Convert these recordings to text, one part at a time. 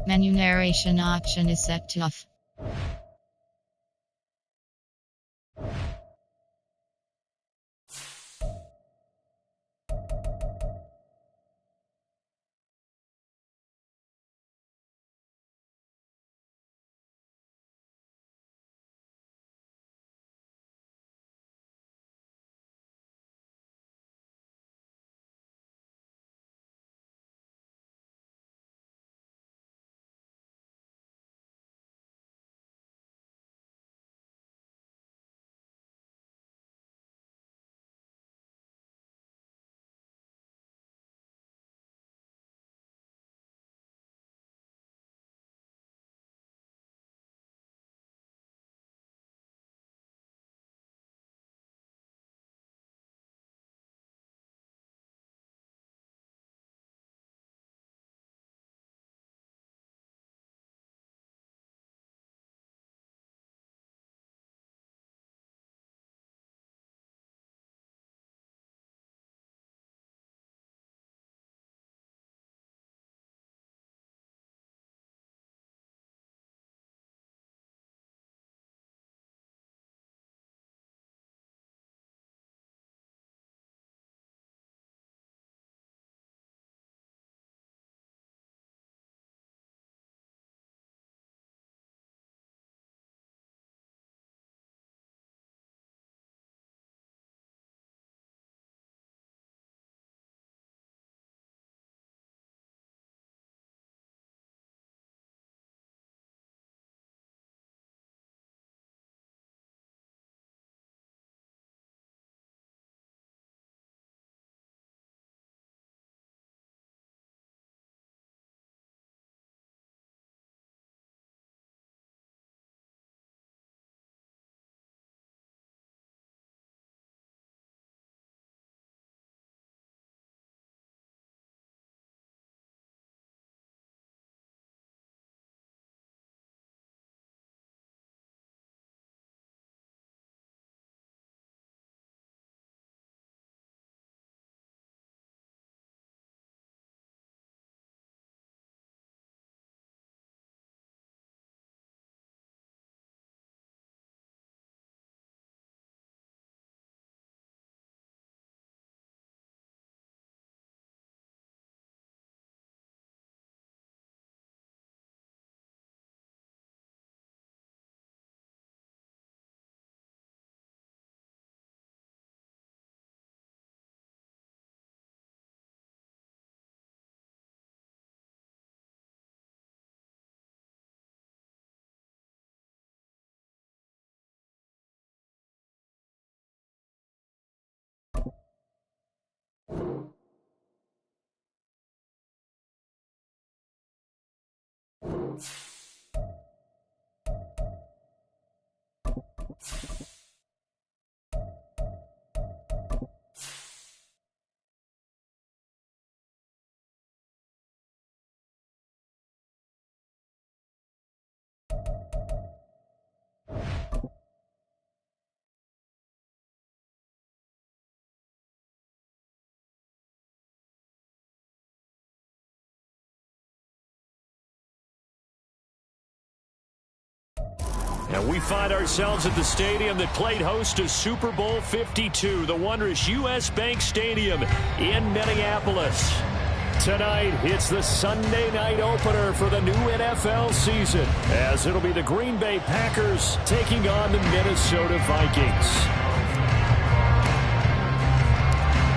Menu narration option is set to off. And we find ourselves at the stadium that played host to Super Bowl 52, the wondrous U.S. Bank Stadium in Minneapolis. Tonight, it's the Sunday night opener for the new NFL season, as it'll be the Green Bay Packers taking on the Minnesota Vikings.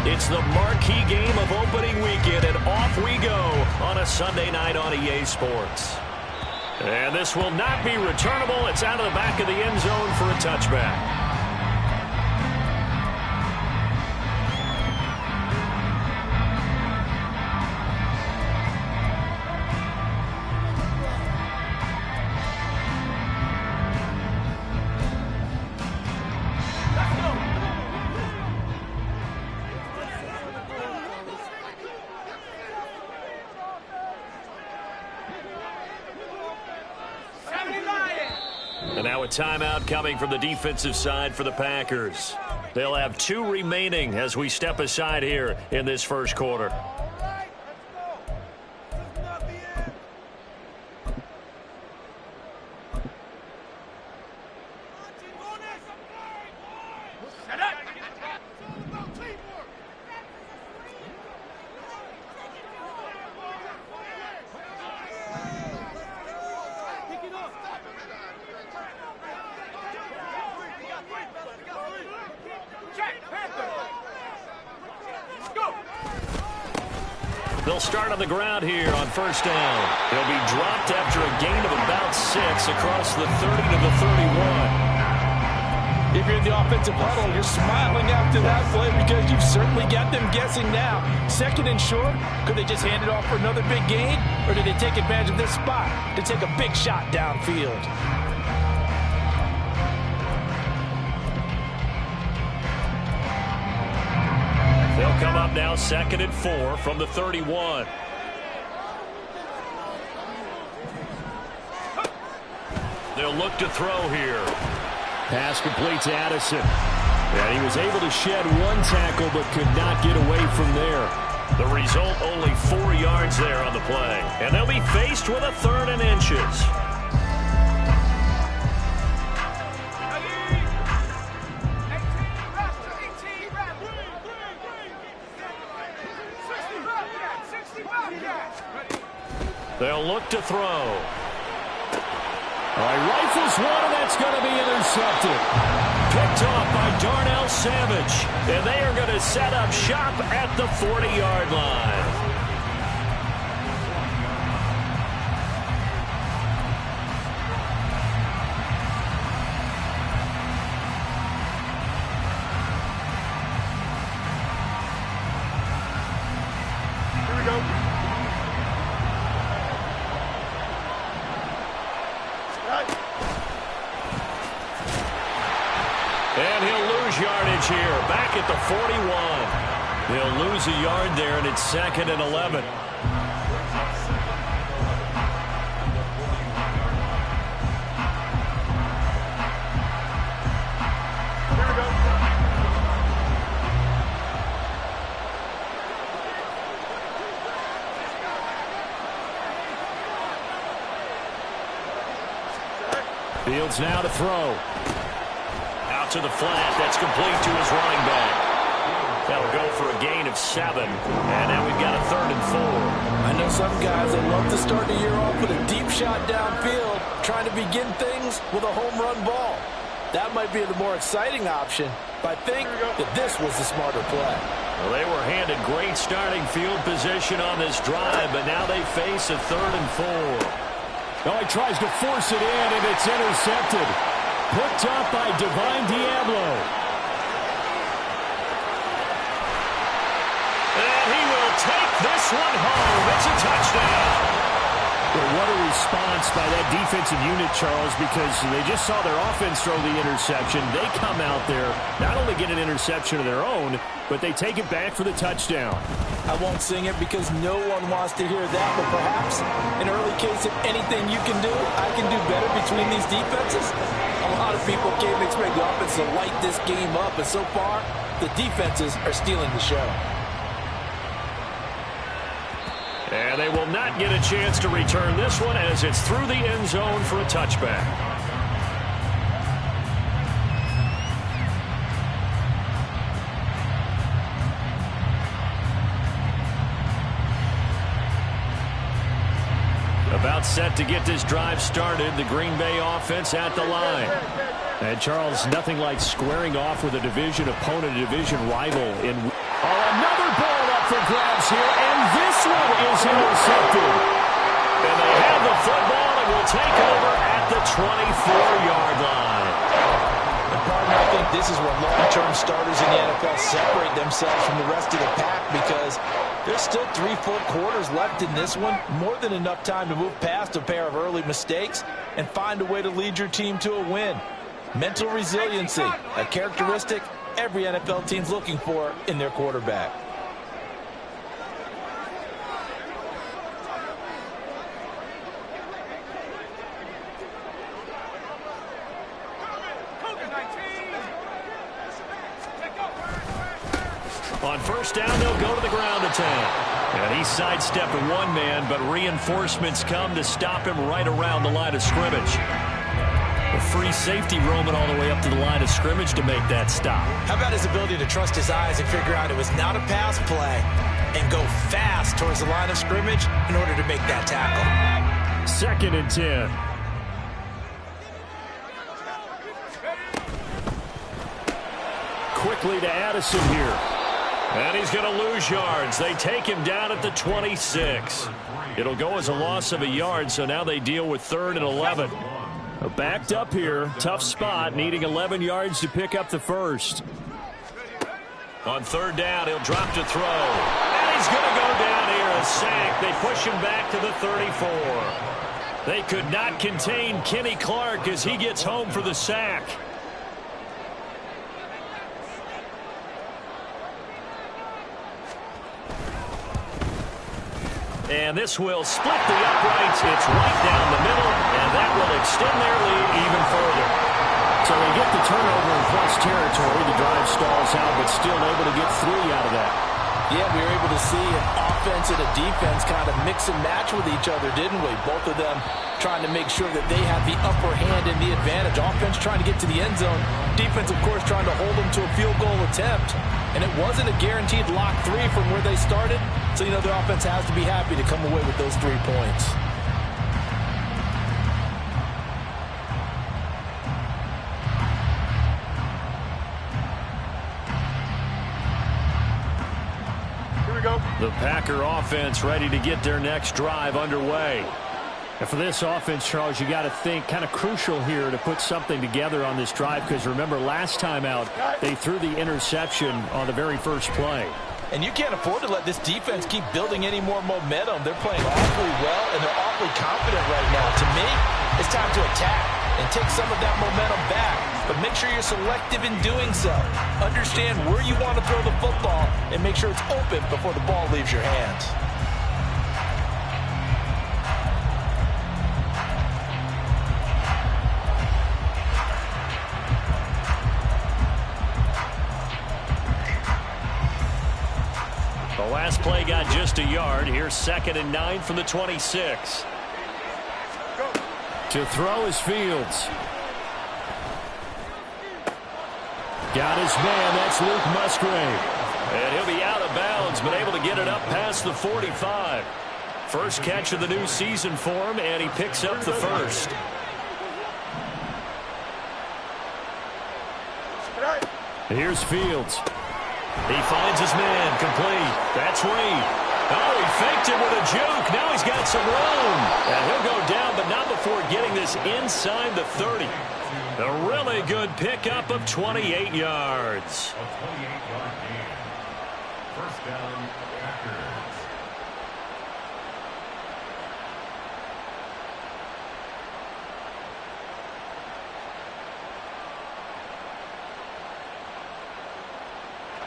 It's the marquee game of opening weekend, and off we go on a Sunday night on EA Sports. And this will not be returnable. It's out of the back of the end zone for a touchback. And now a timeout coming from the defensive side for the Packers. They'll have 2 remaining as we step aside here in this first quarter. They'll start on the ground here on first down. He'll be dropped after a gain of about 6 across the 30 to the 31. If you're in the offensive huddle, you're smiling after that play because you've certainly got them guessing now. Second and short, could they just hand it off for another big gain? Or did they take advantage of this spot to take a big shot downfield? They'll come up now 2nd and 4 from the 31. They'll look to throw here. Pass complete to Addison. And he was able to shed one tackle but could not get away from there. The result, only 4 yards there on the play. And they'll be faced with a 3rd and inches. They'll look to throw. All right, rifles one, and that's going to be intercepted. Picked off by Darnell Savage. And they are going to set up shop at the 40-yard line. And he'll lose yardage here, back at the 41. He'll lose a yard there, and it's 2nd and 11. Fields now to throw. To the flat, that's complete to his running back. That'll go for a gain of 7. And now we've got a 3rd and 4. I know some guys that love to start the year off with a deep shot downfield, trying to begin things with a home run ball. That might be the more exciting option, but I think that this was the smarter play. Well, they were handed great starting field position on this drive, but now they face a 3rd and 4. Oh, he tries to force it in, and it's intercepted. Picked up by Divine Diablo. And he will take this one home. It's a touchdown. Well, what a response by that defensive unit, Charles, because they just saw their offense throw the interception. They come out there, not only get an interception of their own, but they take it back for the touchdown. I won't sing it because no one wants to hear that, but perhaps an early case of anything you can do, I can do better between these defenses. A lot of people came to expect the offense to light this game up, and so far, the defenses are stealing the show. And they will not get a chance to return this one as it's through the end zone for a touchback. About set to get this drive started, the Green Bay offense at the line. And Charles, nothing like squaring off with a division opponent, a division rival. Another ball up for grabs here, and this one is intercepted. And they have the football and will take over at the 24-yard line. And partner, I think this is where long-term starters in the NFL separate themselves from the rest of the pack because there's still 3 full quarters left in this one. More than enough time to move past a pair of early mistakes and find a way to lead your team to a win. Mental resiliency, a characteristic every NFL team's looking for in their quarterback. On first down, they'll go to the ground attack. And he sidestepped one man, but reinforcements come to stop him right around the line of scrimmage. A free safety roaming all the way up to the line of scrimmage to make that stop. How about his ability to trust his eyes and figure out it was not a pass play and go fast towards the line of scrimmage in order to make that tackle. 2nd and 10. Quickly to Addison here. And he's going to lose yards. They take him down at the 26. It'll go as a loss of a yard, so now they deal with 3rd and 11. Backed up here. Tough spot, needing 11 yards to pick up the first. On 3rd down, he'll drop to throw. And he's going to go down here, a sack. They push him back to the 34. They could not contain Kenny Clark as he gets home for the sack. And this will split the uprights. It's right down the middle, and that will extend their lead even further. So they get the turnover in plus territory. The drive stalls out, but still able to get 3 out of that. Yeah, we were able to see an offense and a defense kind of mix and match with each other, didn't we? Both of them trying to make sure that they have the upper hand and the advantage. Offense trying to get to the end zone. Defense, of course, trying to hold them to a field goal attempt. And it wasn't a guaranteed lock 3 from where they started. So, you know, their offense has to be happy to come away with those 3 points. The Packer offense ready to get their next drive underway. And for this offense, Charles, you got to think kind of crucial here to put something together on this drive, because remember last time out they threw the interception on the very first play. And you can't afford to let this defense keep building any more momentum. They're playing awfully well, and they're awfully confident right now. To me, it's time to attack and take some of that momentum back. But make sure you're selective in doing so. Understand where you want to throw the football and make sure it's open before the ball leaves your hands. The last play got just a yard. Here's 2nd and 9 from the 26. To throw is Fields. Got his man. That's Luke Musgrave. And he'll be out of bounds, but able to get it up past the 45. First catch of the new season for him, and he picks up the first. Here's Fields. He finds his man, complete. That's Reed. Oh, he faked it with a juke. Now he's got some room. And he'll go down, but not before getting this inside the 30. A really good pickup of 28 yards. A 28-yard gain. First down, Packers.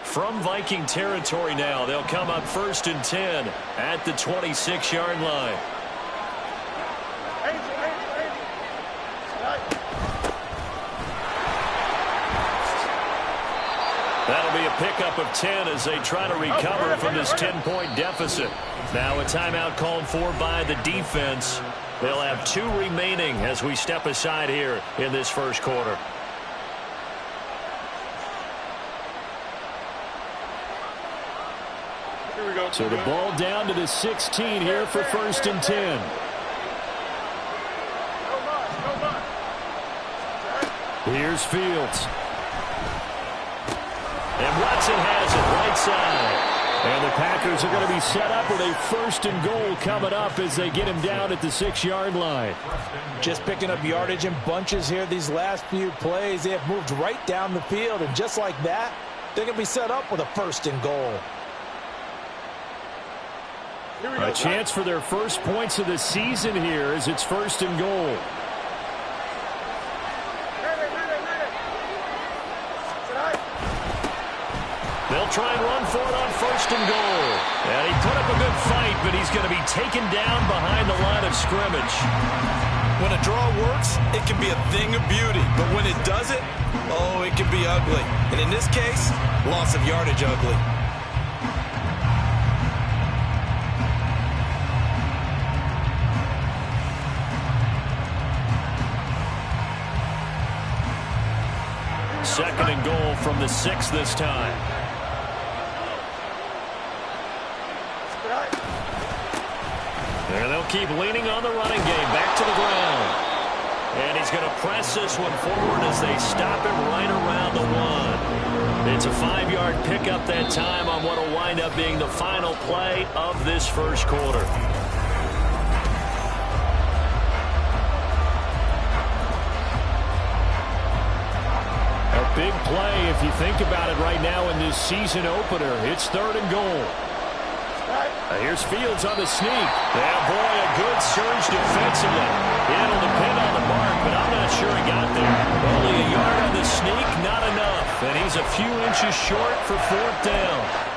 From Viking territory now, they'll come up 1st and 10 at the 26-yard line. That'll be a pickup of 10 as they try to recover from this 10-point deficit. Now a timeout called for by the defense. They'll have 2 remaining as we step aside here in this first quarter. So the ball down to the 16 here for 1st and 10. Here's Fields. And Watson has it right side. And the Packers are going to be set up with a 1st and goal coming up as they get him down at the 6-yard line. Just picking up yardage in bunches here these last few plays. They have moved right down the field, and just like that, they're going to be set up with a 1st and goal. A chance for their first points of the season here as it's 1st and goal. They'll try and run for it on 1st and goal. And he put up a good fight, but he's going to be taken down behind the line of scrimmage. When a draw works, it can be a thing of beauty. But when it doesn't, oh, it can be ugly. And in this case, loss of yardage ugly. Second and goal from the 6 this time. There they'll keep leaning on the running game. Back to the ground. And he's going to press this one forward as they stop him right around the 1. It's a 5-yard pickup that time on what will wind up being the final play of this first quarter. Big play if you think about it right now in this season opener. It's 3rd and goal. Here's Fields on the sneak. Yeah, boy, a good surge defensively. It'll depend on the mark, but I'm not sure he got there. Only a yard on the sneak, not enough. And he's a few inches short for 4th down.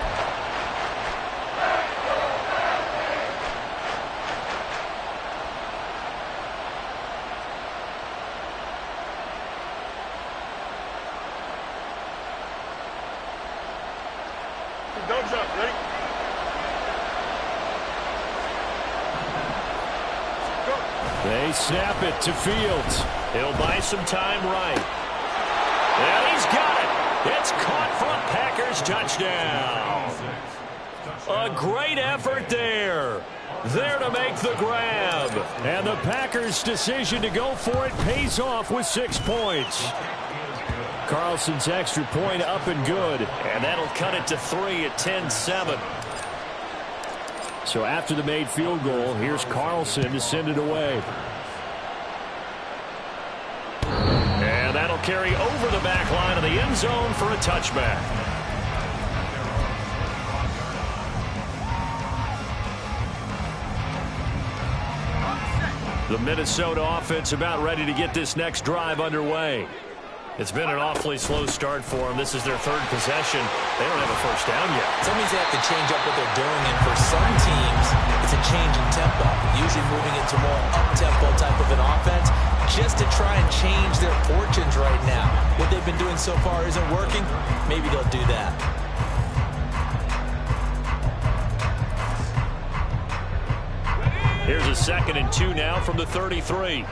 They snap it to Fields. He'll buy some time right. And he's got it. It's caught for a Packers touchdown. A great effort there. There to make the grab. And the Packers' decision to go for it pays off with 6 points. Carlson's extra point up and good. And that'll cut it to 3 at 10-7. So after the made field goal, here's Carlson to send it away. And that'll carry over the back line of the end zone for a touchback. The Minnesota offense about ready to get this next drive underway. It's been an awfully slow start for them. This is their 3rd possession. They don't have a first down yet. That means they have to change up what they're doing, and for some teams, it's a change in tempo, usually moving into more up-tempo type of an offense just to try and change their fortunes right now. What they've been doing so far isn't working. Maybe they'll do that. Here's a 2nd and 2 now from the 33.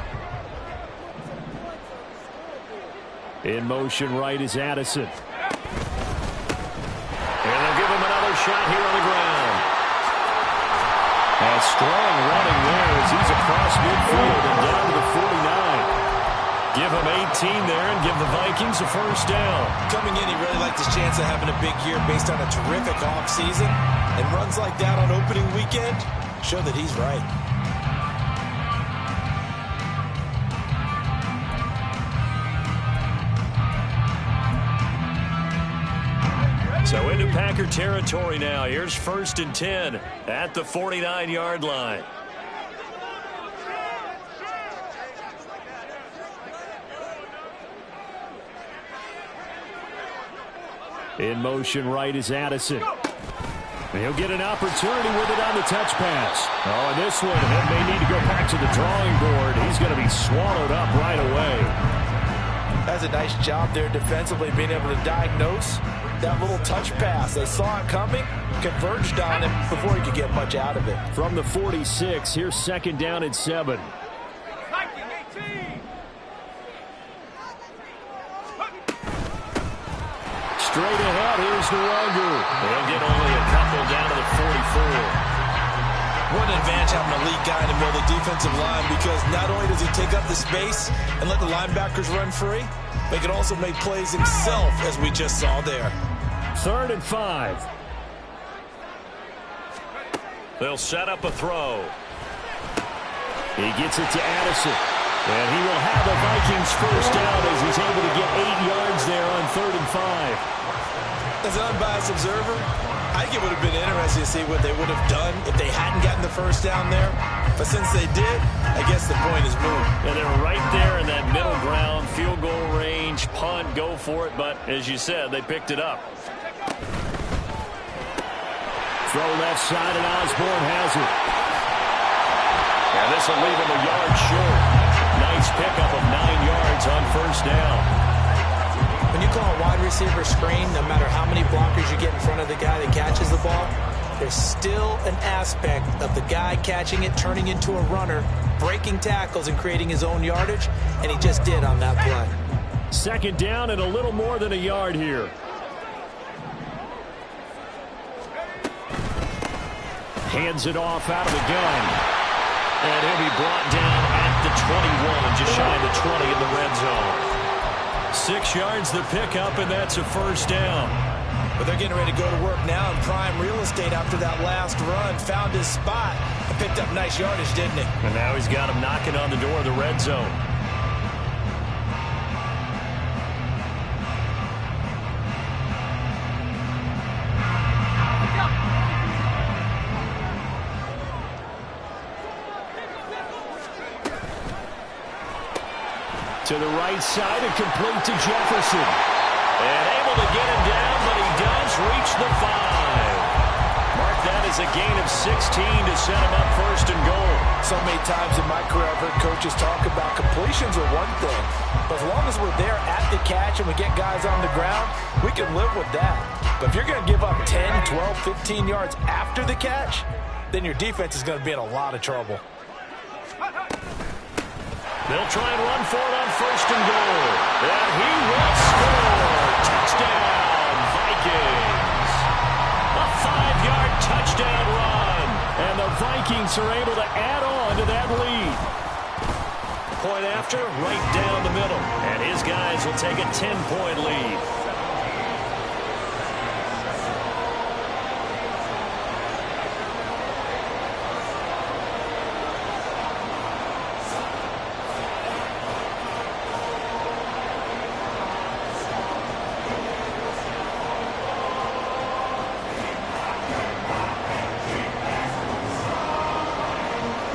In motion right is Addison. And they'll give him another shot here on the ground. A strong running there as he's across midfield and down to the 49. Give him 18 there and give the Vikings a first down. Coming in, he really liked his chance of having a big year based on a terrific offseason. And runs like that on opening weekend show that he's right. So into Packer territory now. Here's 1st and 10 at the 49-yard line. In motion right is Addison. He'll get an opportunity with it on the touch pass. Oh, and this one, he may need to go back to the drawing board. He's going to be swallowed up right away. That's a nice job there defensively, being able to diagnose that little touch pass. They saw it coming, converged on him before he could get much out of it. From the 46, here's 2nd down and 7. Straight ahead, here's Nwogu. They'll get only a couple down to the 44. What an advantage having a lead guy in the middle of the defensive line, because not only does he take up the space and let the linebackers run free, but he can also make plays himself, as we just saw there. 3rd and 5. They'll set up a throw. He gets it to Addison. And he will have a Vikings first down as he's able to get 8 yards there on 3rd and 5. As an unbiased observer, I think it would have been interesting to see what they would have done if they hadn't gotten the first down there. But since they did, I guess the point is moved. And they're right there in that middle ground, field goal range, punt, go for it. But as you said, they picked it up. Throw left side, and Osborne has it. And this will leave him a yard short. Nice pickup of 9 yards on first down. When you call a wide receiver screen, no matter how many blockers you get in front of the guy that catches the ball, there's still an aspect of the guy catching it, turning into a runner, breaking tackles and creating his own yardage, and he just did on that play. 2nd down and a little more than a yard here. Hands it off out of the gun. And he'll be brought down at the 21, just shy of the 20 in the red zone. 6 yards the pickup, and that's a first down. But they're getting ready to go to work now in prime real estate after that last run. Found his spot and picked up nice yardage, didn't he? And now he's got him knocking on the door of the red zone. To the right side and complete to Jefferson. And able to get him down, but he does reach the 5. Mark that as a gain of 16 to set him up first and goal. So many times in my career I've heard coaches talk about completions are one thing. But as long as we're there at the catch and we get guys on the ground, we can live with that. But if you're going to give up 10, 12, 15 yards after the catch, then your defense is going to be in a lot of trouble. They'll try and run for it on first and goal. And he will score. Touchdown, Vikings. A 5-yard touchdown run. And the Vikings are able to add on to that lead. Point after, right down the middle. And his guys will take a 10-point lead.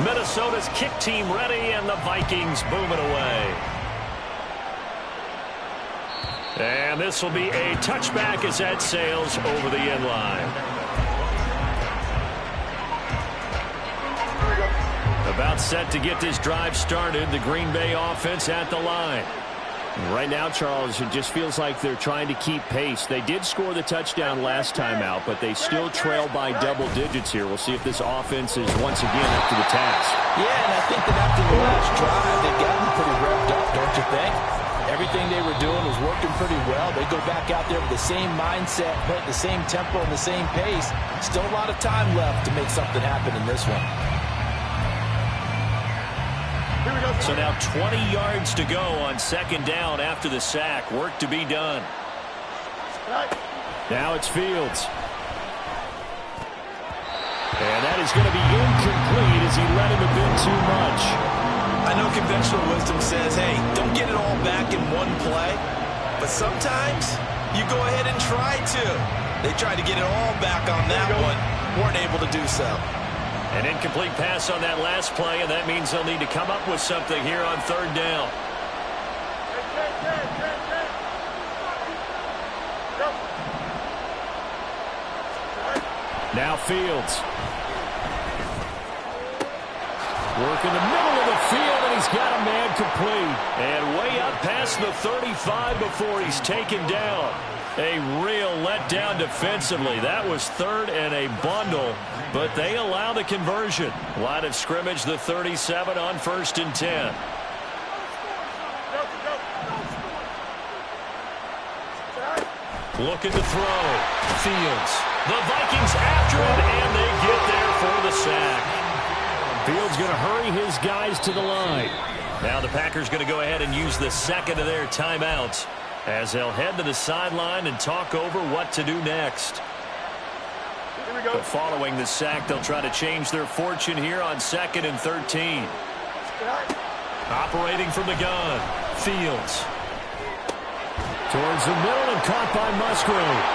Minnesota's kick team ready, and the Vikings boom it away. And this will be a touchback as that sails over the end line. About set to get this drive started, the Green Bay offense at the line. Right now, Charles, it just feels like they're trying to keep pace. They did score the touchdown last time out, but they still trail by double digits here. We'll see if this offense is once again up to the task. Yeah, and I think that after the last drive, they've gotten pretty revved up, don't you think? Everything they were doing was working pretty well. They go back out there with the same mindset, play at the same tempo and the same pace. Still a lot of time left to make something happen in this one. So now 20 yards to go on second down after the sack. Work to be done. Now it's Fields. And that is going to be incomplete as he let him a bit too much. I know conventional wisdom says, hey, don't get it all back in one play. But sometimes you go ahead and try to. They tried to get it all back on that one. Weren't able to do so. An incomplete pass on that last play, and that means they'll need to come up with something here on third down. Now Fields. Work in the middle of the field, and he's got a man complete. And way up past the 35 before he's taken down. A real letdown defensively. That was third and a bundle, but they allow the conversion. Line of scrimmage, the 37 on 1st and 10. Looking to throw. Fields. The Vikings after it, and they get there for the sack. Fields going to hurry his guys to the line. Now the Packers going to go ahead and use the second of their timeouts, as they'll head to the sideline and talk over what to do next. But following the sack, they'll try to change their fortune here on 2nd and 13. Operating from the gun, Fields. Towards the middle and caught by Musgrave.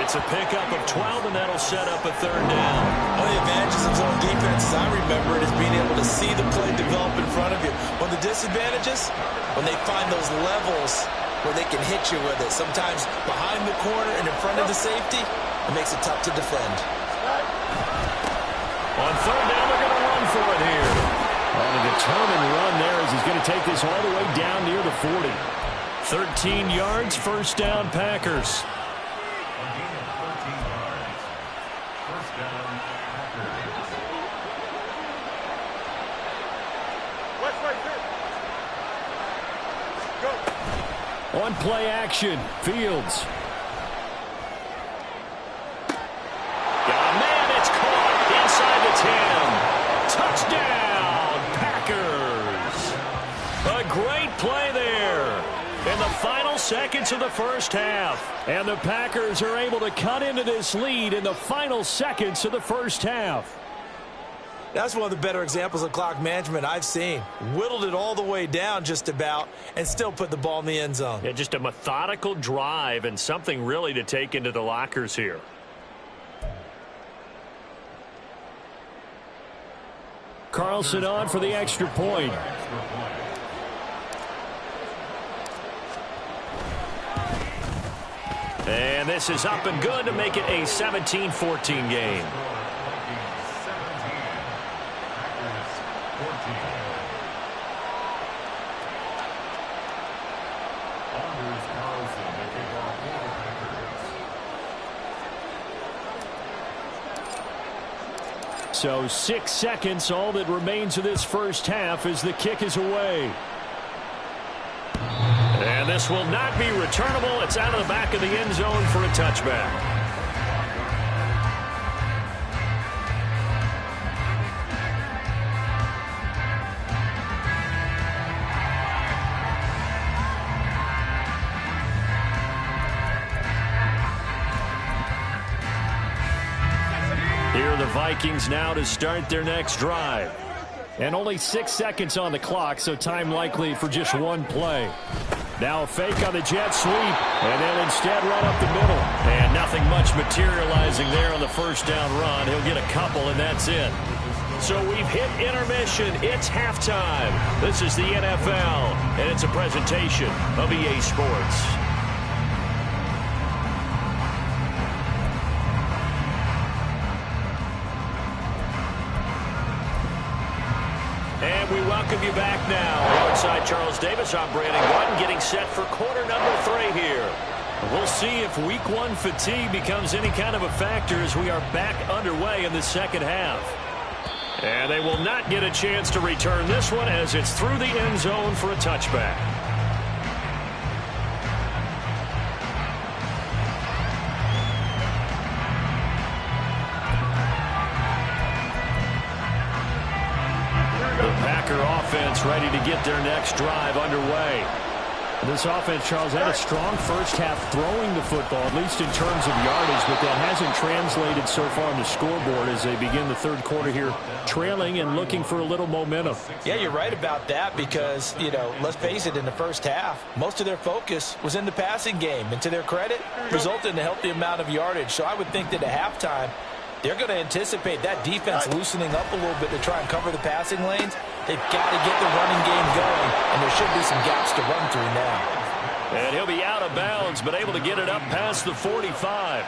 It's a pickup of 12, and that'll set up a third down. One of the advantages of zone defense, as I remember it, is being able to see the play develop in front of you. One of the disadvantages, when they find those levels where they can hit you with it. Sometimes behind the corner and in front of the safety, it makes it tough to defend. On third down, they're going to run for it here. On a determined run there as he's going to take this all the way down near the 40. 13 yards, first down, Packers. On play action, Fields. Got a man, it's caught inside the 10. Touchdown, Packers. A great play there in the final seconds of the first half. And the Packers are able to cut into this lead in the final seconds of the first half. That's one of the better examples of clock management I've seen. Whittled it all the way down just about and still put the ball in the end zone. Yeah, just a methodical drive and something really to take into the lockers here. Carlson on for the extra point. And this is up and good to make it a 17-14 game. So 6 seconds, all that remains of this first half as the kick is away. And this will not be returnable. It's out of the back of the end zone for a touchback. Here are the Vikings now to start their next drive. And only 6 seconds on the clock, so time likely for just one play. Now a fake on the jet sweep, and they'll instead run up the middle. And nothing much materializing there on the first down run. He'll get a couple, and that's it. So we've hit intermission. It's halftime. This is the NFL, and it's a presentation of EA Sports. And we welcome you back now. Alongside Charles Davis, I'm Brandon Gordon, getting set for quarter number 3 here. We'll see if week 1 fatigue becomes any kind of a factor as we are back underway in the second half. And they will not get a chance to return this one as it's through the end zone for a touchback. Offense ready to get their next drive underway. This offense, Charles, had a strong first half throwing the football, at least in terms of yardage, but that hasn't translated so far on the scoreboard as they begin the third quarter here, trailing and looking for a little momentum. Yeah, you're right about that because, let's face it, in the first half, most of their focus was in the passing game. And to their credit, resulted in a healthy amount of yardage. So I would think that at halftime, they're going to anticipate that defense loosening up a little bit to try and cover the passing lanes. They've got to get the running game going, and there should be some gaps to run through now. And he'll be out of bounds, but able to get it up past the 45.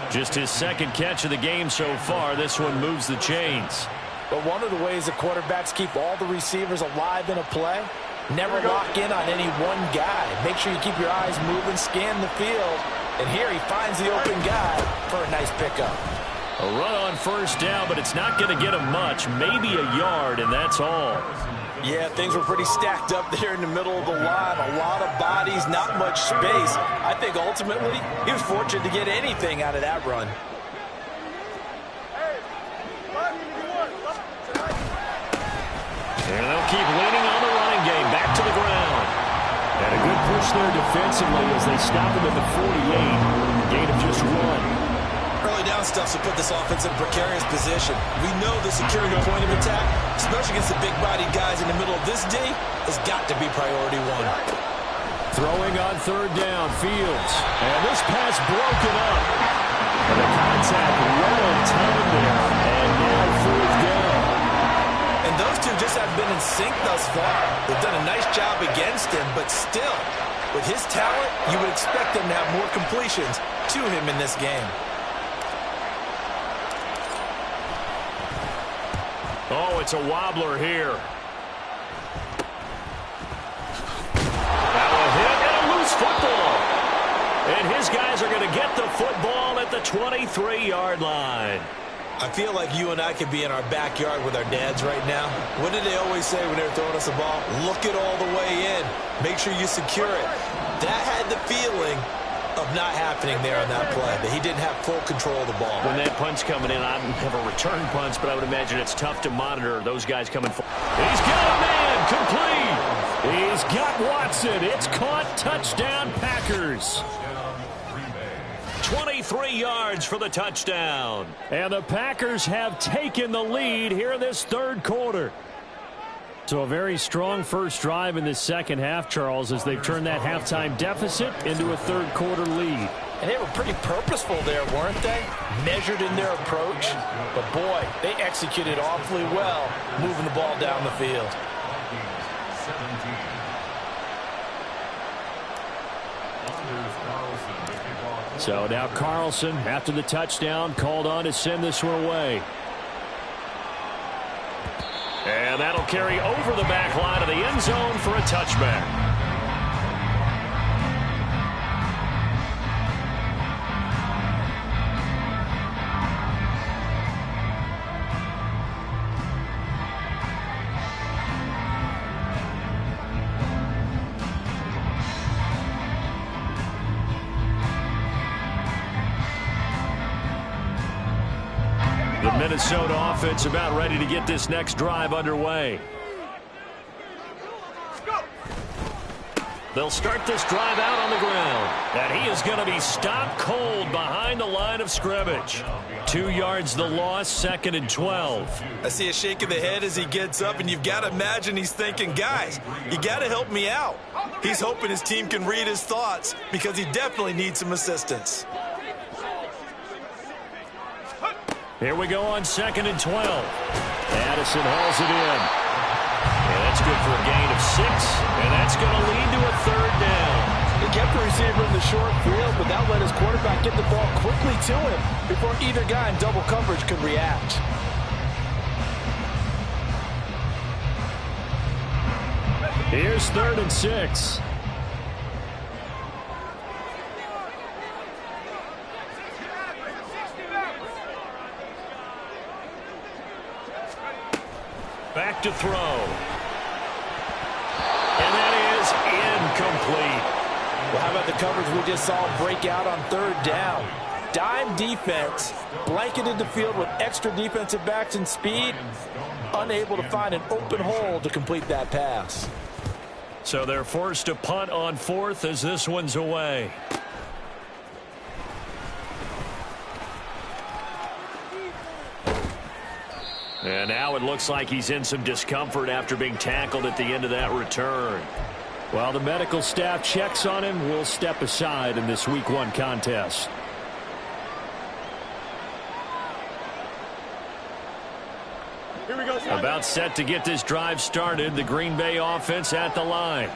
Just his second catch of the game so far. This one moves the chains. But one of the ways that quarterbacks keep all the receivers alive in a play, never lock in on any one guy. Make sure you keep your eyes moving, scan the field. And here he finds the open guy for a nice pickup. A run on first down, but it's not going to get him much. Maybe a yard, and that's all. Yeah, things were pretty stacked up there in the middle of the line. A lot of bodies, not much space. I think ultimately he was fortunate to get anything out of that run. And they'll keep leaning on the running game. Back to the ground. And a good push there defensively as they stop him at the 48. Gain of just 1. Early down stuff to put this offense in a precarious position. We know the securing the point of attack, especially against the big-bodied guys in the middle of this D, has got to be priority 1. Throwing on third down, Fields. And this pass broken up. And the contact well timed there. And now fourth down. And those two just haven't been in sync thus far. They've done a nice job against him, but still, with his talent, you would expect him to have more completions to him in this game. Oh, it's a wobbler here. Now a hit and a loose football. And his guys are going to get the football at the 23-yard line. I feel like you and I could be in our backyard with our dads right now. What did they always say when they were throwing us a ball? Look it all the way in. Make sure you secure it. That had the feeling of not happening there on that play, that he didn't have full control of the ball. When that punch coming in, I don't have a return punch, but I would imagine it's tough to monitor those guys coming forward. He's got a man, complete. He's got Watson. It's caught. Touchdown, Packers. 23 yards for the touchdown. And the Packers have taken the lead here in this third quarter. So a very strong first drive in the second half, Charles, as they've turned that halftime deficit into a third quarter lead. And they were pretty purposeful there, weren't they? Measured in their approach. But, boy, they executed awfully well moving the ball down the field. So now Carlson, after the touchdown, called on to send this one away. And that'll carry over the back line of the end zone for a touchback. The Minnesota offense about ready to get this next drive underway. They'll start this drive out on the ground. And he is going to be stopped cold behind the line of scrimmage. 2 yards the loss, 2nd and 12. I see a shake of the head as he gets up, and you've got to imagine he's thinking, guys, you got to help me out. He's hoping his team can read his thoughts because he definitely needs some assistance. Here we go on 2nd and 12. Addison hauls it in. And that's good for a gain of 6. And that's going to lead to a third down. He kept the receiver in the short field, but that let his quarterback get the ball quickly to him before either guy in double coverage could react. Here's 3rd and 6. Back to throw. And that is incomplete. Well, how about the coverage we just saw break out on 3rd down? Dime defense, blanketed the field with extra defensive backs and speed, unable to find an open hole to complete that pass. So they're forced to punt on 4th as this one's away. And now it looks like he's in some discomfort after being tackled at the end of that return. While the medical staff checks on him, we'll step aside in this Week 1 contest. About set to get this drive started. The Green Bay offense at the line.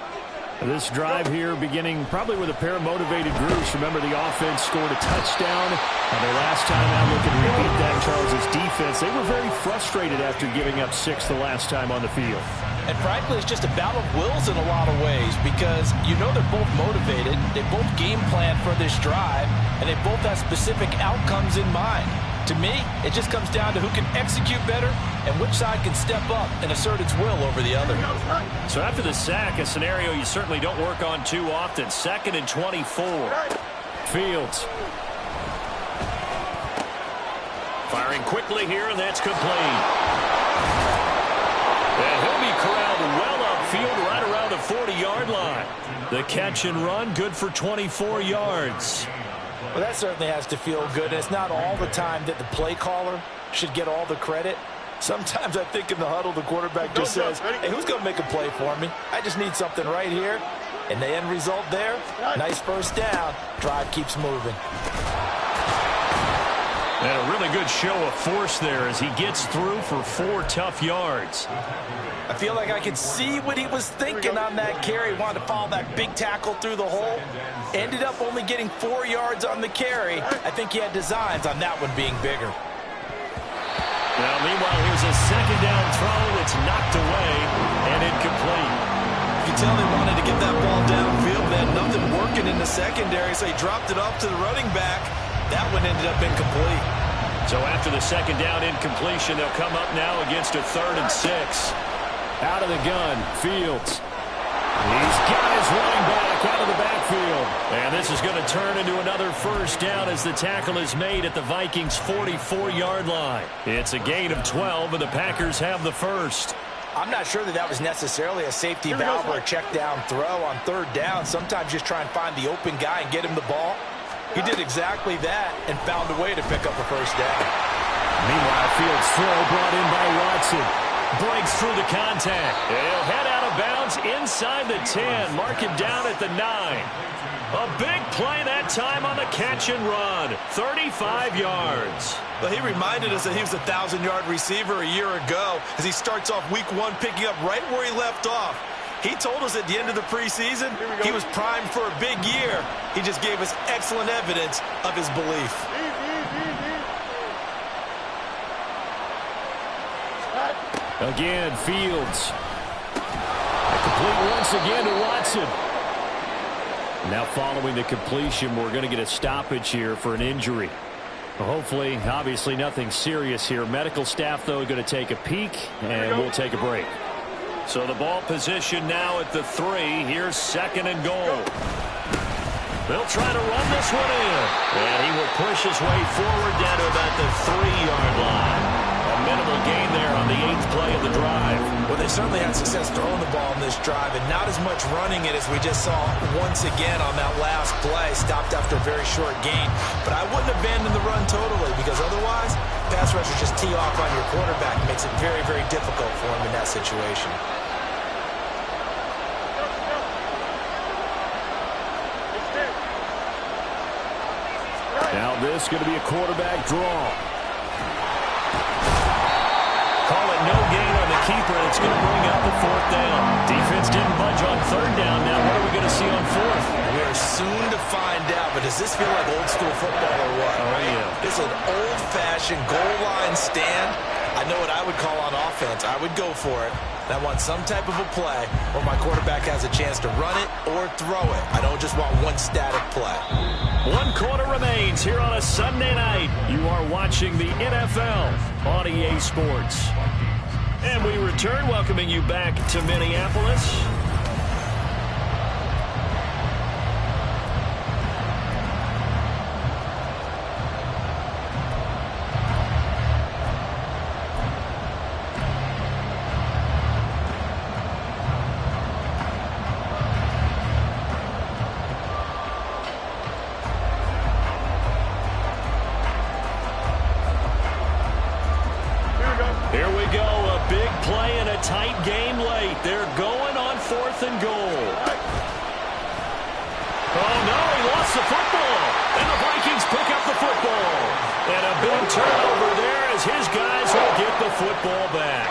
This drive here beginning probably with a pair of motivated groups. Remember, the offense scored a touchdown on their last time out. Looking to repeat that. Charles' defense, they were very frustrated after giving up 6 the last time on the field. And frankly, it's just a battle of wills in a lot of ways because you know they're both motivated. They both game plan for this drive, and they both have specific outcomes in mind. To me, it just comes down to who can execute better and which side can step up and assert its will over the other. So after the sack, a scenario you certainly don't work on too often. 2nd and 24. Fields. Firing quickly here, and that's complete. And he'll be corralled well upfield right around the 40-yard line. The catch and run, good for 24 yards. Well, that certainly has to feel good. It's not all the time that the play caller should get all the credit. Sometimes I think in the huddle, the quarterback just says, hey, who's going to make a play for me? I just need something right here. And the end result there, nice first down. Drive keeps moving. And a really good show of force there as he gets through for 4 tough yards. I feel like I could see what he was thinking on that carry. Wanted to follow that big tackle through the hole. Ended up only getting 4 yards on the carry. I think he had designs on that one being bigger. Now, meanwhile, here's a 2nd down throw. It's knocked away and incomplete. You can tell they wanted to get that ball downfield. They had nothing working in the secondary, so he dropped it off to the running back. That one ended up incomplete. So after the 2nd down incompletion, they'll come up now against a 3rd and 6. Out of the gun, Fields. He's got his running back out of the backfield. And this is going to turn into another first down as the tackle is made at the Vikings' 44-yard line. It's a gain of 12, and the Packers have the first. I'm not sure that was necessarily a safety valve or a check down throw on third down. Sometimes just try and find the open guy and get him the ball. He did exactly that and found a way to pick up a first down. Meanwhile, Fields' throw brought in by Watson. Breaks through the contact. He'll head out of bounds inside the 10. Mark him down at the 9. A big play that time on the catch and run. 35 yards. Well, he reminded us that he was a 1,000-yard receiver a year ago as he starts off week 1 picking up right where he left off. He told us at the end of the preseason he was primed for a big year. He just gave us excellent evidence of his belief. Again, Fields. Complete once again to Watson. Now following the completion, we're going to get a stoppage here for an injury. Hopefully, obviously nothing serious here. Medical staff, though, going to take a peek, and we'll take a break. So the ball position now at the 3. Here's 2nd and goal. They'll try to run this one in. And he will push his way forward down to about the 3-yard line. A minimal gain there on the 8th play of the drive. Well, they certainly had success throwing the ball in this drive, and not as much running it as we just saw once again on that last play. Stopped after a very short gain. But I wouldn't abandon the run totally, because otherwise, pass rushers just tee off on your quarterback. It makes it very, very difficult for him in that situation. Now this is going to be a quarterback draw. Call it no gain on the keeper, and it's going to bring up the 4th down. Defense didn't budge on 3rd down. Now what are we going to see on 4th? We are soon to find out, but does this feel like old school football or what? Oh, yeah. This is an old-fashioned goal line stand. I know what I would call on offense. I would go for it. And I want some type of a play where my quarterback has a chance to run it or throw it. I don't just want one static play. 1 quarter remains here on a Sunday night. You are watching the NFL on EA Sports. And we return, welcoming you back to Minneapolis. Here we go, a big play and a tight game late. They're going on 4th and goal. Oh, no, he lost the football. And the Vikings pick up the football. And a big turnover there as his guys will get the football back.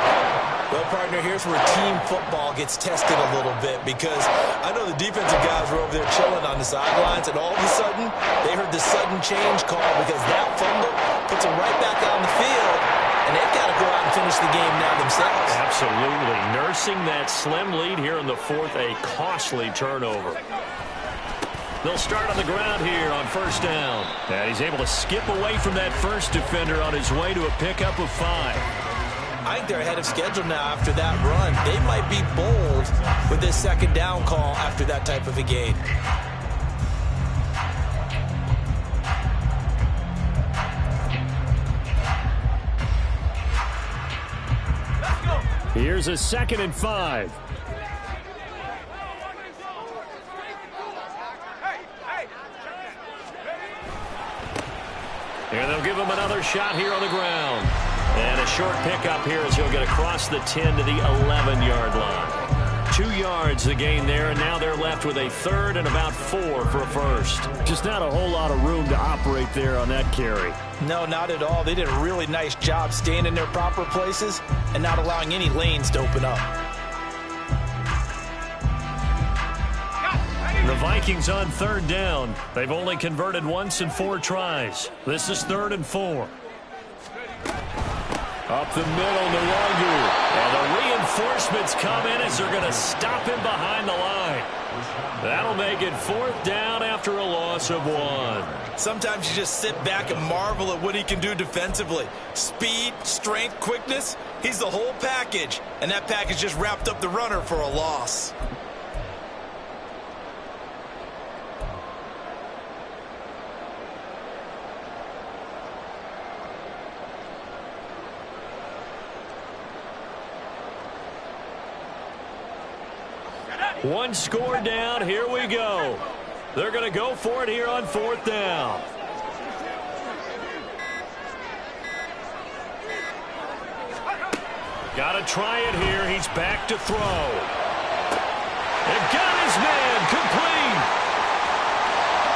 Well, partner, here's where team football gets tested a little bit, because I know the defensive guys were over there chilling on the sidelines, and all of a sudden, they heard the sudden change call because that fumble puts them right back out on the field. And they've got to go out and finish the game now themselves. Absolutely. Nursing that slim lead here in the 4th, a costly turnover. They'll start on the ground here on 1st down. And he's able to skip away from that first defender on his way to a pickup of 5. I think they're ahead of schedule now after that run. They might be bold with this 2nd down call after that type of a gain. Here's a 2nd and 5. And they'll give him another shot here on the ground. And a short pickup here as he'll get across the 10 to the 11-yard line. 2 yards the gain there, and now they're left with a 3rd and about 4 for a first. Just not a whole lot of room to operate there on that carry. No, not at all. They did a really nice job staying in their proper places and not allowing any lanes to open up. The Vikings on 3rd down. They've only converted once in 4 tries. This is 3rd and 4. Up the middle, Nwangu. And the reinforcements come in as they're going to stop him behind the line. That'll make it 4th down after a loss of 1. Sometimes you just sit back and marvel at what he can do defensively. Speed, strength, quickness, he's the whole package. And that package just wrapped up the runner for a loss. One score down. Here we go. They're going to go for it here on 4th down. Got to try it here. He's back to throw. And got his man complete.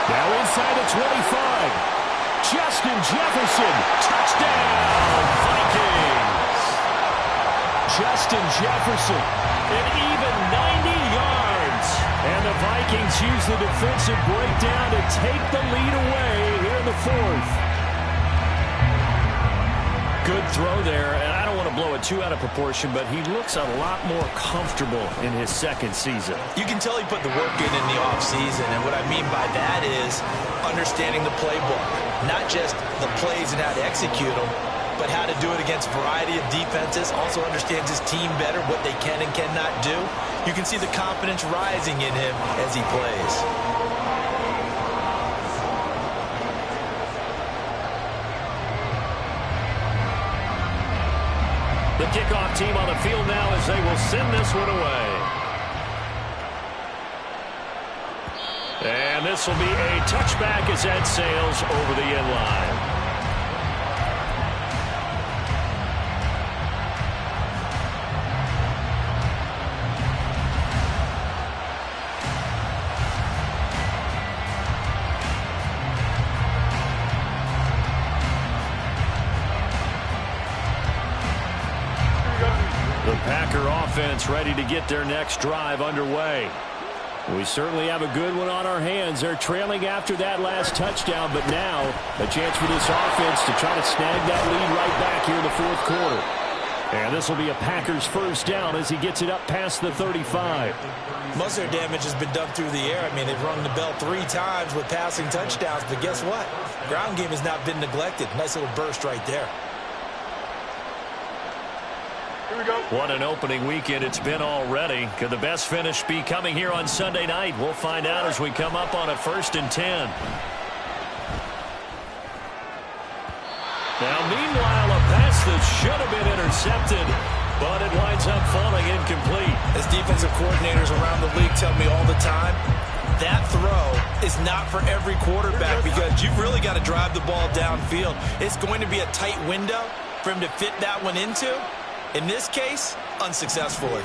Now inside the 25. Justin Jefferson. Touchdown, Vikings. Justin Jefferson. An even 90 yards. And the Vikings use the defensive breakdown to take the lead away here in the 4th. Good throw there, and I don't want to blow it too out of proportion, but he looks a lot more comfortable in his 2nd season. You can tell he put the work in the offseason, and what I mean by that is understanding the playbook. Not just the plays and how to execute them, but how to do it against a variety of defenses. Also understands his team better, what they can and cannot do. You can see the confidence rising in him as he plays. The kickoff team on the field now as they will send this one away. And this will be a touchback as that sails over the end line. The Packer offense ready to get their next drive underway. We certainly have a good one on our hands. They're trailing after that last touchdown, but now a chance for this offense to try to snag that lead right back here in the 4th quarter. And this will be a Packers 1st down as he gets it up past the 35. Most of their damage has been done through the air. I mean, they've rung the bell 3 times with passing touchdowns, but guess what? Ground game has not been neglected. Nice little burst right there. What an opening weekend it's been already. Could the best finish be coming here on Sunday night? We'll find out as we come up on a 1st and 10. Now, meanwhile, a pass that should have been intercepted, but it winds up falling incomplete. As defensive coordinators around the league tell me all the time, that throw is not for every quarterback because you've really got to drive the ball downfield. It's going to be a tight window for him to fit that one into. In this case, unsuccessfully.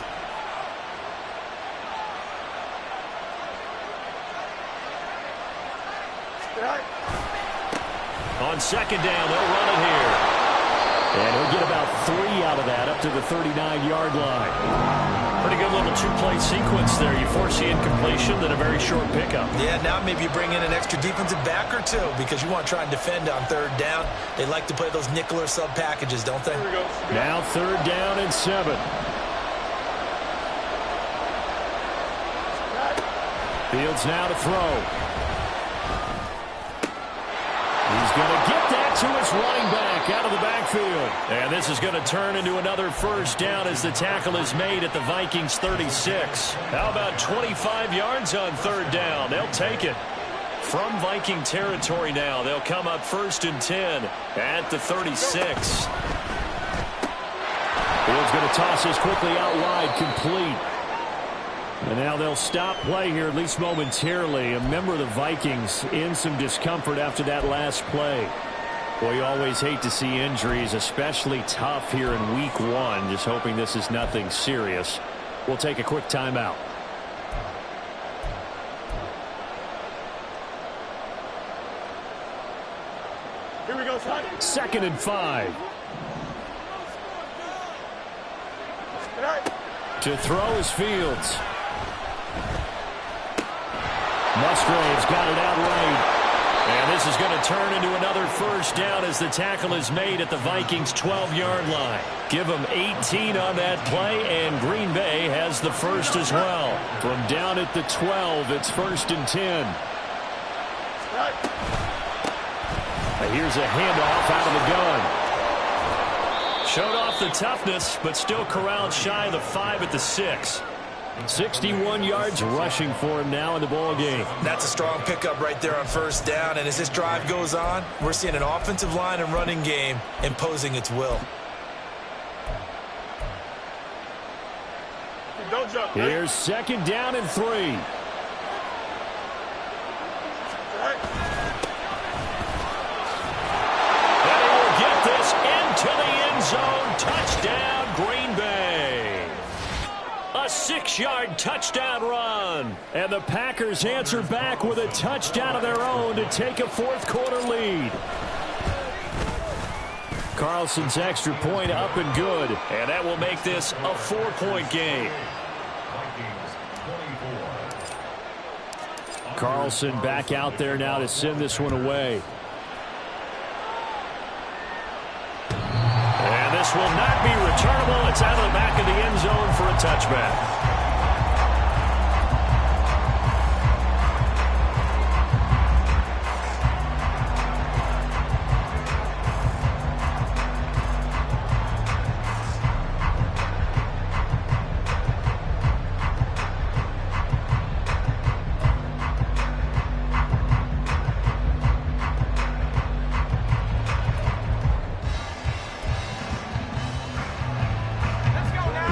On 2nd down, they'll run it here. And he'll get about 3 out of that up to the 39-yard line. Pretty good little 2-play sequence there. You force the incompletion, then a very short pickup. Yeah, now maybe you bring in an extra defensive back or 2 because you want to try and defend on 3rd down. They like to play those nickel or sub packages, don't they? Now 3rd down and 7. Fields now to throw. He's going to get that to his running back out of the backfield. And this is going to turn into another 1st down as the tackle is made at the Vikings 36. How about 25 yards on 3rd down? They'll take it. From Viking territory now, they'll come up 1st and 10 at the 36. Fields going to toss this quickly out wide, complete. And now they'll stop play here, at least momentarily. A member of the Vikings in some discomfort after that last play. Boy, you always hate to see injuries, especially tough here in week 1. Just hoping this is nothing serious. We'll take a quick timeout. Here we go, son. 2nd and 5. To throw is Fields. Musgrave's got it out right. And this is going to turn into another 1st down as the tackle is made at the Vikings' 12-yard line. Give them 18 on that play, and Green Bay has the 1st as well. From down at the 12, it's 1st and 10. Here's a handoff out of the gun. Showed off the toughness, but still corralled shy of the 5 at the 6. 61 yards rushing for him now in the ball game. That's a strong pickup right there on 1st down. And as this drive goes on, we're seeing an offensive line and running game imposing its will. Don't jump. Here's 2nd down and 3. And he will get this into the end zone. Touchdown, Green Bay. A 6-yard touchdown run. And the Packers answer back with a touchdown of their own to take a 4th-quarter lead. Carlson's extra point up and good. And that will make this a 4-point game. Carlson back out there now to send this one away. And this will not be returnable. It's out of the back of the end zone for a touchback.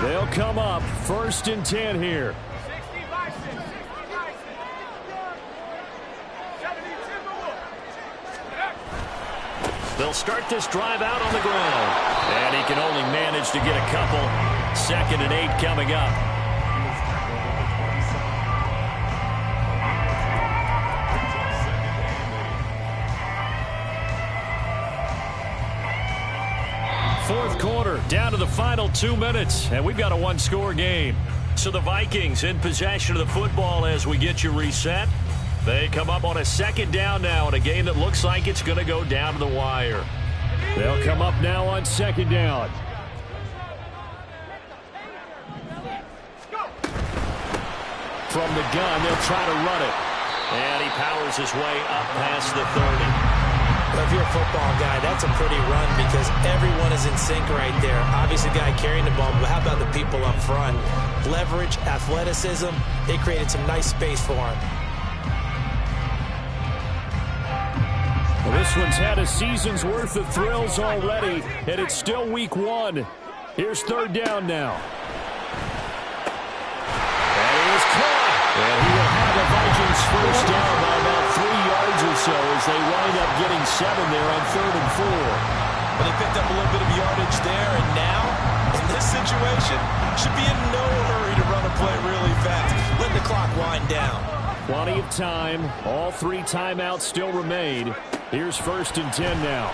They'll come up 1st and 10 here. They'll start this drive out on the ground. And he can only manage to get a couple. 2nd and 8 coming up. Fourth quarter, down to the final 2 minutes, and we've got a 1-score game. So the Vikings in possession of the football as we get you reset. They come up on a 2nd down now in a game that looks like it's going to go down to the wire. They'll come up now on 2nd down. From the gun, they'll try to run it. And he powers his way up past the 30. Well, if you're a football guy, that's a pretty run because everyone is in sync right there. Obviously, the guy carrying the ball, but how about the people up front? Leverage, athleticism, they created some nice space for him. Well, this one's had a season's worth of thrills already, and it's still week 1. Here's 3rd down now. And he is caught. And he will have the Vikings first down by about 3 yards or so as they wind up getting 7 there on 3rd and 4. Well, they picked up a little bit of yardage there, and now, in this situation, should be in no hurry to run a play really fast. Let the clock wind down. Plenty of time. All 3 timeouts still remain. Here's 1st and 10 now.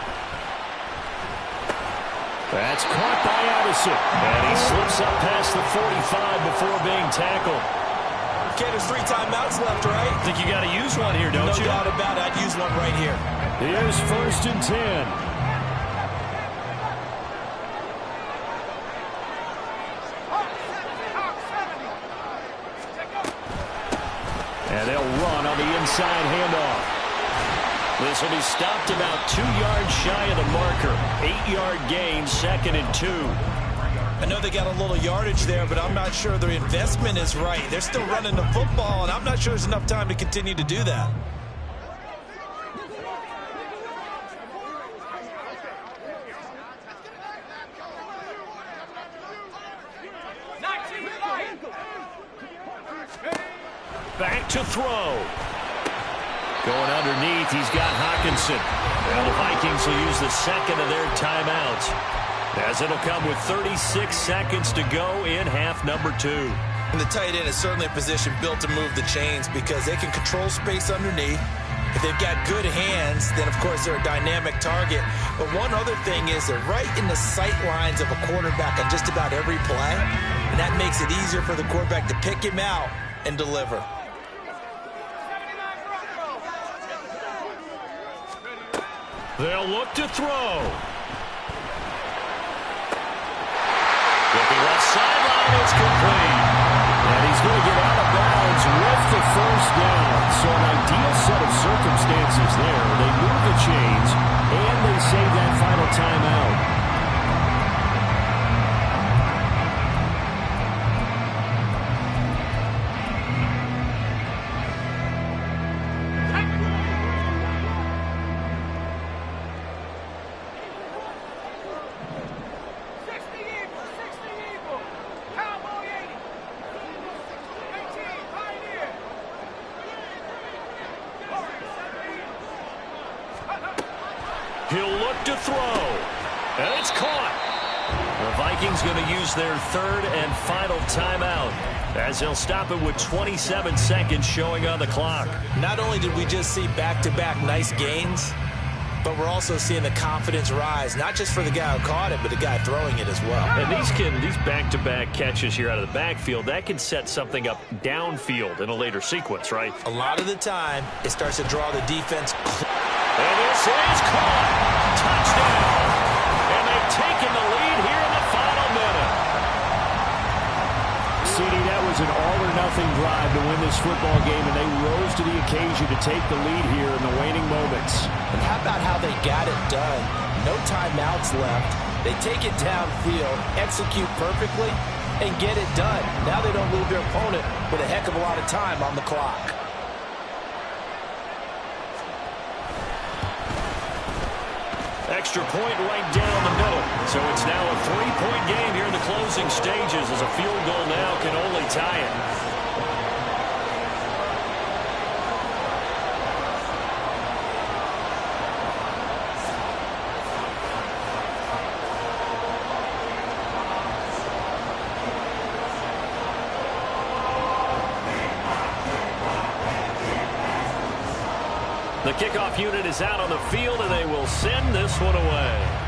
That's caught by Addison. And he slips up past the 45 before being tackled. Okay, there's 3 timeouts left, right? I think you got to use one here, don't you? No doubt about it. I'd use one right here. Here's 1st and 10. And they'll run on the inside handoff. This will be stopped about 2 yards shy of the marker. 8-yard gain, 2nd and 2. I know they got a little yardage there, but I'm not sure their investment is right. They're still running the football, and I'm not sure there's enough time to continue to do that. Back to throw. Going underneath, he's got Hawkinson. Well, the Vikings will use the 2nd of their timeouts, as it'll come with 36 seconds to go in half number 2. And the tight end is certainly a position built to move the chains because they can control space underneath. If they've got good hands, then, of course, they're a dynamic target. But one other thing is they're right in the sight lines of a quarterback on just about every play, and that makes it easier for the quarterback to pick him out and deliver. They'll look to throw. Looking left sideline, it's complete. And he's going to get out of bounds with the first down. So an ideal set of circumstances there. They move the chains, and they save that final timeout. He'll look to throw. And it's caught. The Vikings going to use their third and final timeout as they'll stop it with 27 seconds showing on the clock. Not only did we just see back-to-back nice gains, but we're also seeing the confidence rise, not just for the guy who caught it, but the guy throwing it as well. And these back-to-back catches here out of the backfield, that can set something up downfield in a later sequence, right? A lot of the time, it starts to draw the defense. And this is caught. Touchdown. And they've taken the lead here in the final minute. CD, that was an all-or-nothing drive to win this football game, and they rose to the occasion to take the lead here in the waning moments. And how about how they got it done? No timeouts left. They take it downfield, execute perfectly, and get it done. Now they don't leave their opponent with a heck of a lot of time on the clock. Extra point right down the middle. So it's now a 3-point game here in the closing stages as a field goal now can only tie it. The kickoff unit is out on the field, and they will send this one away.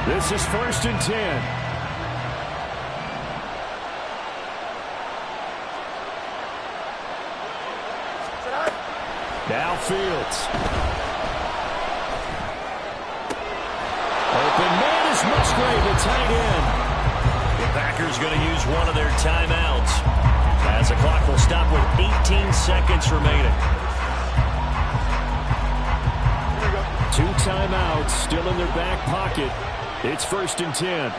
This is 1st and 10. Now Fields. Open man is Musgrave, the tight end. The Packers going to use one of their timeouts as the clock will stop with 18 seconds remaining. 2 timeouts still in their back pocket. It's 1st and 10.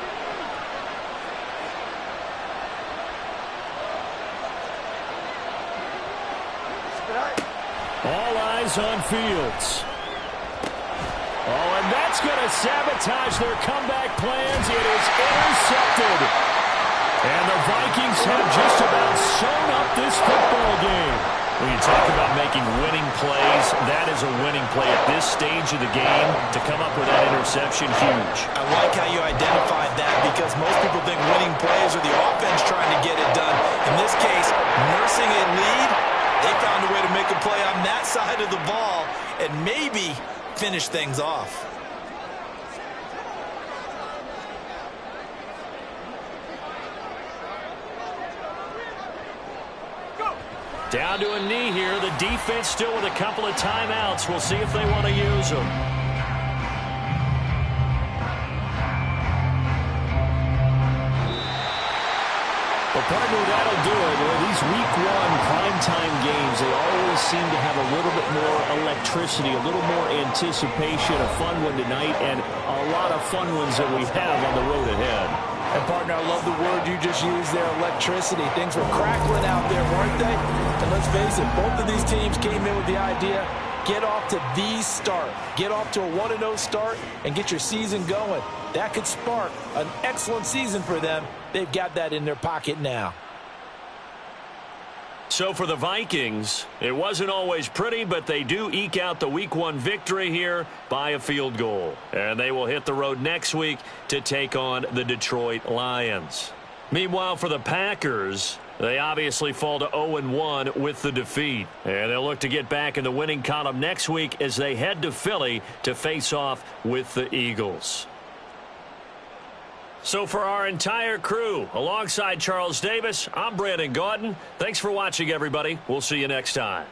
All eyes on Fields. Oh, and that's going to sabotage their comeback plans. It is intercepted. And the Vikings have just about sewn up this football game. When you talk about making winning plays, that is a winning play at this stage of the game. To come up with that interception, huge. I like how you identified that because most people think winning plays are the offense trying to get it done. In this case, nursing a lead, they found a way to make a play on that side of the ball and maybe finish things off. Down to a knee here. The defense still with a couple of timeouts. We'll see if they want to use them. Well, partner, that'll do it. These week 1 primetime games, they always seem to have a little bit more electricity, a little more anticipation, a fun one tonight, and a lot of fun ones that we have on the road ahead. And, partner, I love the word you just used there, electricity. Things were crackling out there, weren't they? And let's face it, both of these teams came in with the idea, get off to the start. Get off to a 1-0 start and get your season going. That could spark an excellent season for them. They've got that in their pocket now. So for the Vikings, it wasn't always pretty, but they do eke out the Week 1 victory here by a field goal. And they will hit the road next week to take on the Detroit Lions. Meanwhile, for the Packers, they obviously fall to 0-1 with the defeat. And they'll look to get back in the winning column next week as they head to Philly to face off with the Eagles. So for our entire crew, alongside Charles Davis, I'm Brandon Gaudin. Thanks for watching, everybody. We'll see you next time.